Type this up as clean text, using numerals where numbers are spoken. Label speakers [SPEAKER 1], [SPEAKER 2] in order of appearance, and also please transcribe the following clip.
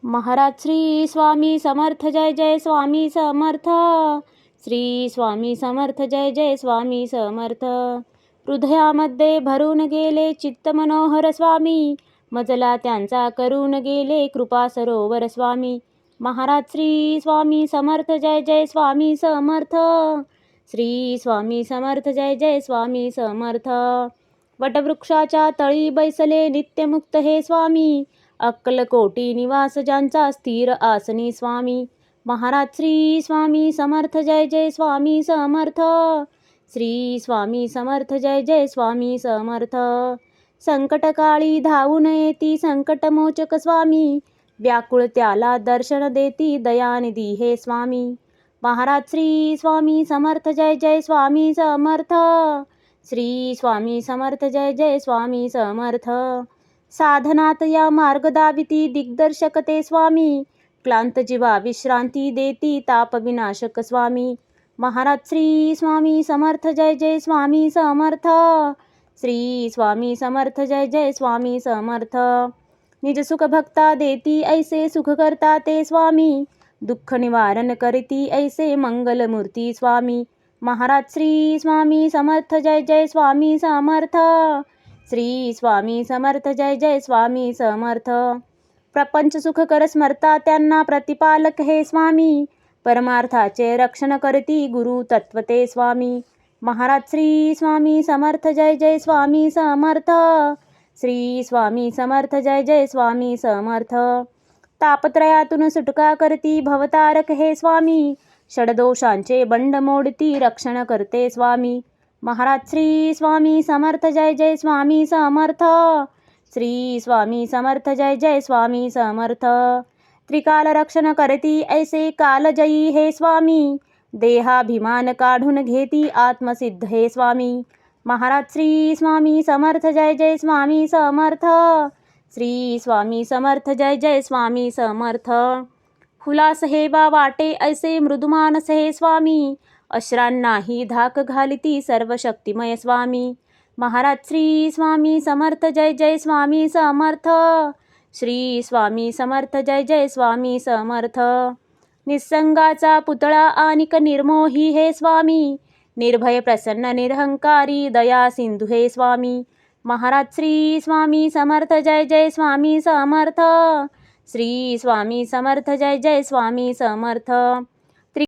[SPEAKER 1] महाराज श्री स्वामी समर्थ जय जय स्वामी समर्थ. श्री स्वामी समर्थ जय जय स्वामी समर्थ. हृदयामध्ये भरून गेले चित्त मनोहर स्वामी, मजला त्यांचा करून गेले कृपा सरोवर स्वामी. महाराज श्री स्वामी समर्थ जय जय स्वामी समर्थ. श्री स्वामी समर्थ जय जय स्वामी समर्थ. वटवृक्षाच्या तळी बैसले नित्यमुक्त हे स्वामी, अक्कलकोटी निवास ज्यांचा स्थिर आसनी स्वामी. महाराज श्री स्वामी समर्थ जय जय स्वामी समर्थ. श्री स्वामी समर्थ जय जय स्वामी समर्थ. संकटकाळी धावून येती संकटमोचक स्वामी, व्याकुळ त्याला दर्शन देती दयानिधी हे स्वामी. महाराज श्री स्वामी समर्थ जय जय स्वामी समर्थ. श्री स्वामी समर्थ जय जय स्वामी समर्थ. साधनात या मार्ग दाविती दिग्दर्शक ते स्वामी, क्लांत जीवा विश्रांती देती ताप विनाशक स्वामी. महाराज श्री स्वामी समर्थ जय जय स्वामी समर्थ. श्री स्वामी समर्थ जय जय स्वामी समर्थ. निज सुख भक्ता देती ऐसे सुख करता ते स्वामी, दुःख निवारण करती ऐसे मंगलमूर्ती स्वामी. महाराज श्री स्वामी समर्थ जय जय स्वामी समर्थ. श्री स्वामी समर्थ जय जय स्वामी समर्थ. प्रपंच सुख कर स्मरता त्यांना प्रतिपालक हे स्वामी, परमार्थाचे रक्षण करती गुरु तत्वते स्वामी. महाराज श्री स्वामी समर्थ जय जय स्वामी समर्थ. श्री स्वामी समर्थ जय जय स्वामी समर्थ. तापत्रयातून सुटका करती भवतारक हे स्वामी, षडदोषांचे बंड मोडती रक्षण करते स्वामी. महाराज श्री स्वामी समर्थ जय जय स्वामी समर्थ. श्री स्वामी समर्थ जय जय स्वामी समर्थ. त्रिकाल रक्षण करती ऐसे कालजयी हे स्वामी, देहाभिमान काढून घेती आत्मसिद्ध हे स्वामी. महाराज श्री स्वामी समर्थ जय जय स्वामी समर्थ. श्री स्वामी समर्थ जय जय स्वामी समर्थ. हुलास हे बा वाटे ऐसे मृदुमानस हे स्वामी, अश्रांनाही धाक घालिती सर्व शक्तिमय स्वामी. महाराज श्री स्वामी समर्थ जय जय स्वामी समर्थ. श्री स्वामी समर्थ जय जय स्वामी समर्थ. निसंगाचा पुतळा आनिक निर्मोही हे स्वामी, निर्भय प्रसन्न निरहंकारी दया सिंधू हे स्वामी. महाराज श्री स्वामी समर्थ जय जय स्वामी समर्थ. श्री स्वामी समर्थ जय जय स्वामी समर्थ.